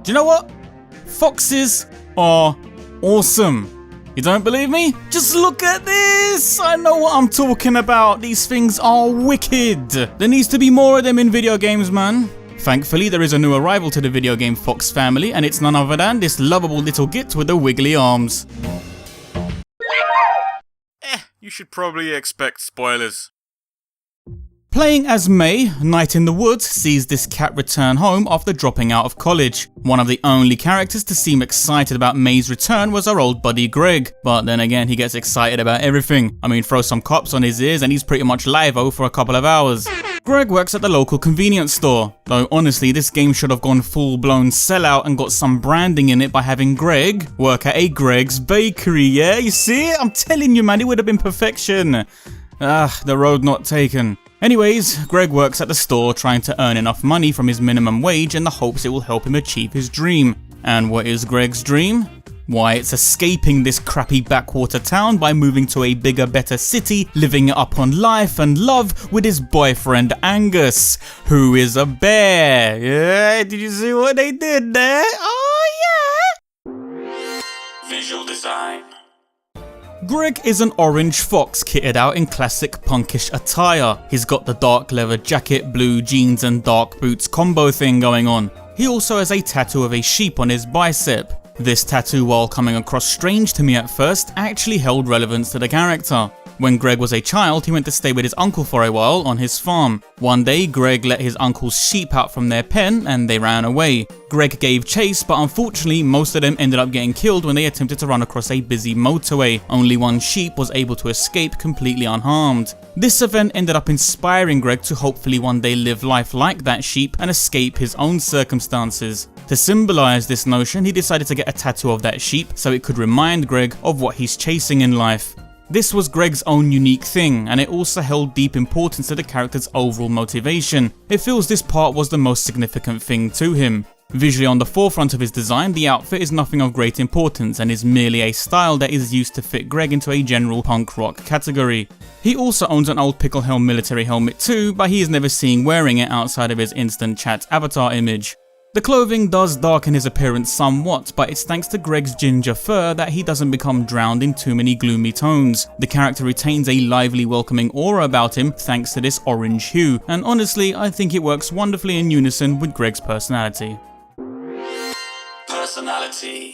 Do you know what? Foxes are awesome. You don't believe me? Just look at this! I know what I'm talking about. These things are wicked. There needs to be more of them in video games, man. Thankfully, there is a new arrival to the video game Fox family, and it's none other than this lovable little git with the wiggly arms. You should probably expect spoilers. Playing as May, Night in the Woods sees this cat return home after dropping out of college. One of the only characters to seem excited about May's return was our old buddy Gregg, but then again he gets excited about everything. I mean, throw some cops on his ears and he's pretty much live-o for a couple of hours. Gregg works at the local convenience store, though honestly this game should have gone full-blown sellout and got some branding in it by having Gregg work at a Gregg's bakery, yeah? You see it? I'm telling you, man, it would have been perfection. The road not taken. Anyways, Gregg works at the store trying to earn enough money from his minimum wage in the hopes it will help him achieve his dream. And what is Gregg's dream? Why, it's escaping this crappy backwater town by moving to a bigger, better city, living it up on life and love with his boyfriend Angus, who is a bear. Yeah, did you see what they did there? Oh yeah! Visual design. Gregg is an orange fox kitted out in classic punkish attire. He's got the dark leather jacket, blue jeans and dark boots combo thing going on. He also has a tattoo of a sheep on his bicep. This tattoo, while coming across strange to me at first, actually held relevance to the character. When Gregg was a child, he went to stay with his uncle for a while on his farm. One day, Gregg let his uncle's sheep out from their pen and they ran away. Gregg gave chase, but unfortunately most of them ended up getting killed when they attempted to run across a busy motorway. Only one sheep was able to escape completely unharmed. This event ended up inspiring Gregg to hopefully one day live life like that sheep and escape his own circumstances. To symbolize this notion, he decided to get a tattoo of that sheep so it could remind Gregg of what he's chasing in life. This was Gregg's own unique thing, and it also held deep importance to the character's overall motivation. It feels this part was the most significant thing to him. Visually on the forefront of his design, the outfit is nothing of great importance and is merely a style that is used to fit Gregg into a general punk rock category. He also owns an old pickle helm military helmet too, but he is never seen wearing it outside of his instant chat avatar image. The clothing does darken his appearance somewhat, but it's thanks to Gregg's ginger fur that he doesn't become drowned in too many gloomy tones. The character retains a lively, welcoming aura about him thanks to this orange hue, and honestly, I think it works wonderfully in unison with Gregg's personality. Personality.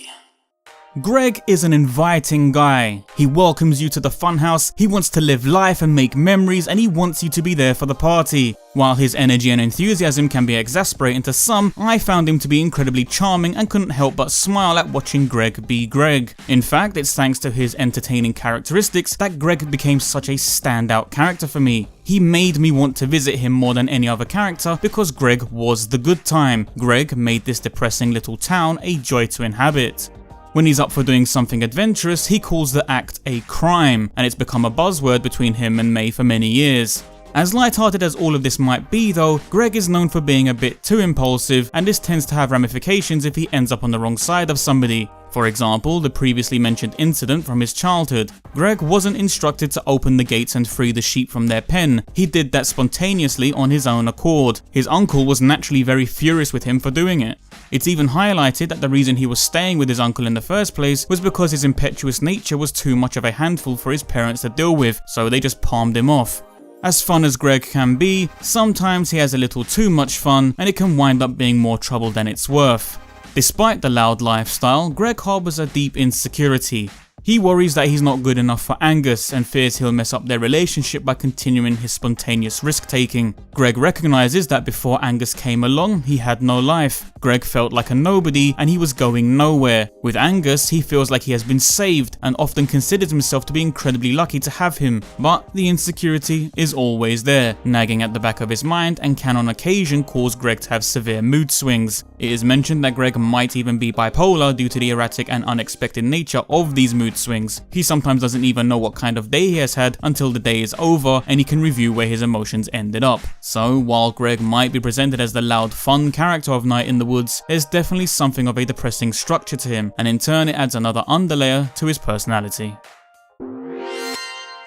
Gregg is an inviting guy. He welcomes you to the funhouse, he wants to live life and make memories, and he wants you to be there for the party. While his energy and enthusiasm can be exasperating to some, I found him to be incredibly charming and couldn't help but smile at watching Gregg be Gregg. In fact, it's thanks to his entertaining characteristics that Gregg became such a standout character for me. He made me want to visit him more than any other character because Gregg was the good time. Gregg made this depressing little town a joy to inhabit. When he's up for doing something adventurous, he calls the act a crime, and it's become a buzzword between him and May for many years. As lighthearted as all of this might be though, Gregg is known for being a bit too impulsive, and this tends to have ramifications if he ends up on the wrong side of somebody. For example, the previously mentioned incident from his childhood. Gregg wasn't instructed to open the gates and free the sheep from their pen. He did that spontaneously on his own accord. His uncle was naturally very furious with him for doing it. It's even highlighted that the reason he was staying with his uncle in the first place was because his impetuous nature was too much of a handful for his parents to deal with, so they just palmed him off. As fun as Gregg can be, sometimes he has a little too much fun and it can wind up being more trouble than it's worth. Despite the loud lifestyle, Gregg harbors a deep insecurity. He worries that he's not good enough for Angus and fears he'll mess up their relationship by continuing his spontaneous risk-taking. Gregg recognizes that before Angus came along, he had no life. Gregg felt like a nobody and he was going nowhere. With Angus, he feels like he has been saved and often considers himself to be incredibly lucky to have him. But the insecurity is always there, nagging at the back of his mind and can on occasion cause Gregg to have severe mood swings. It is mentioned that Gregg might even be bipolar due to the erratic and unexpected nature of these mood swings. He sometimes doesn't even know what kind of day he has had until the day is over and he can review where his emotions ended up. So while Gregg might be presented as the loud fun character of Night in the Woods, there's definitely something of a depressing structure to him, and in turn it adds another underlayer to his personality.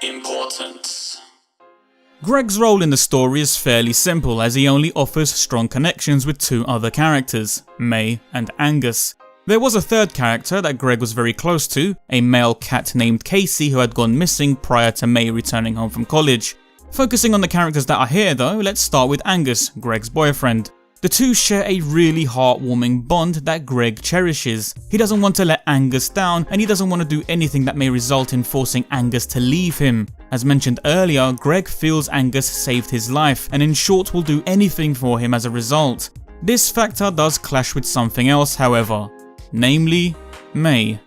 Importance. Gregg's role in the story is fairly simple, as he only offers strong connections with two other characters, May and Angus. There was a third character that Gregg was very close to, a male cat named Casey who had gone missing prior to May returning home from college. Focusing on the characters that are here though, let's start with Angus, Gregg's boyfriend. The two share a really heartwarming bond that Gregg cherishes. He doesn't want to let Angus down, and he doesn't want to do anything that may result in forcing Angus to leave him. As mentioned earlier, Gregg feels Angus saved his life, and in short will do anything for him as a result. This factor does clash with something else however, namely May.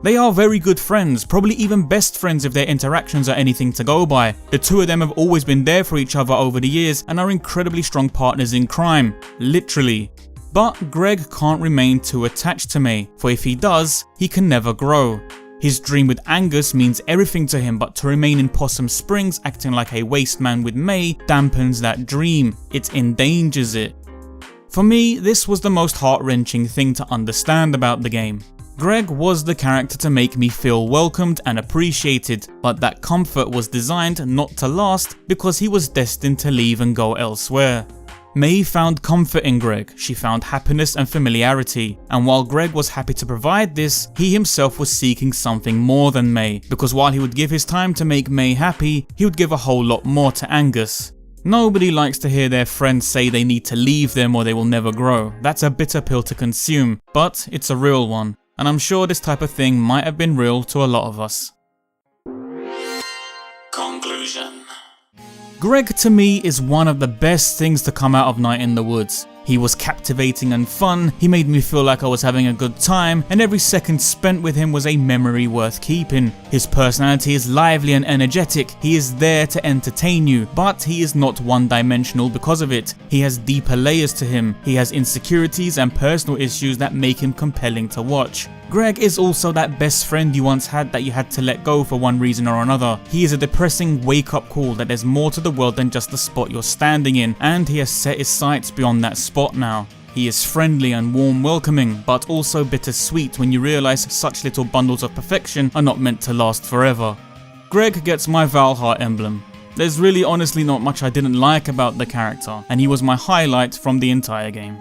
They are very good friends, probably even best friends if their interactions are anything to go by. The two of them have always been there for each other over the years and are incredibly strong partners in crime, literally. But Gregg can't remain too attached to May, for if he does, he can never grow. His dream with Angus means everything to him, but to remain in Possum Springs acting like a waste man with May dampens that dream, it endangers it. For me, this was the most heart-wrenching thing to understand about the game. Gregg was the character to make me feel welcomed and appreciated, but that comfort was designed not to last because he was destined to leave and go elsewhere. May found comfort in Gregg, she found happiness and familiarity, and while Gregg was happy to provide this, he himself was seeking something more than May, because while he would give his time to make May happy, he would give a whole lot more to Angus. Nobody likes to hear their friends say they need to leave them or they will never grow. That's a bitter pill to consume, but it's a real one. And I'm sure this type of thing might have been real to a lot of us. Conclusion. Gregg to me is one of the best things to come out of Night in the Woods. He was captivating and fun, he made me feel like I was having a good time, and every second spent with him was a memory worth keeping. His personality is lively and energetic, he is there to entertain you, but he is not one-dimensional because of it. He has deeper layers to him, he has insecurities and personal issues that make him compelling to watch. Gregg is also that best friend you once had that you had to let go for one reason or another. He is a depressing wake-up call that there's more to the world than just the spot you're standing in, and he has set his sights beyond that spot now. He is friendly and warm welcoming, but also bittersweet when you realise such little bundles of perfection are not meant to last forever. Gregg gets my Valheart emblem. There's really honestly not much I didn't like about the character, and he was my highlight from the entire game.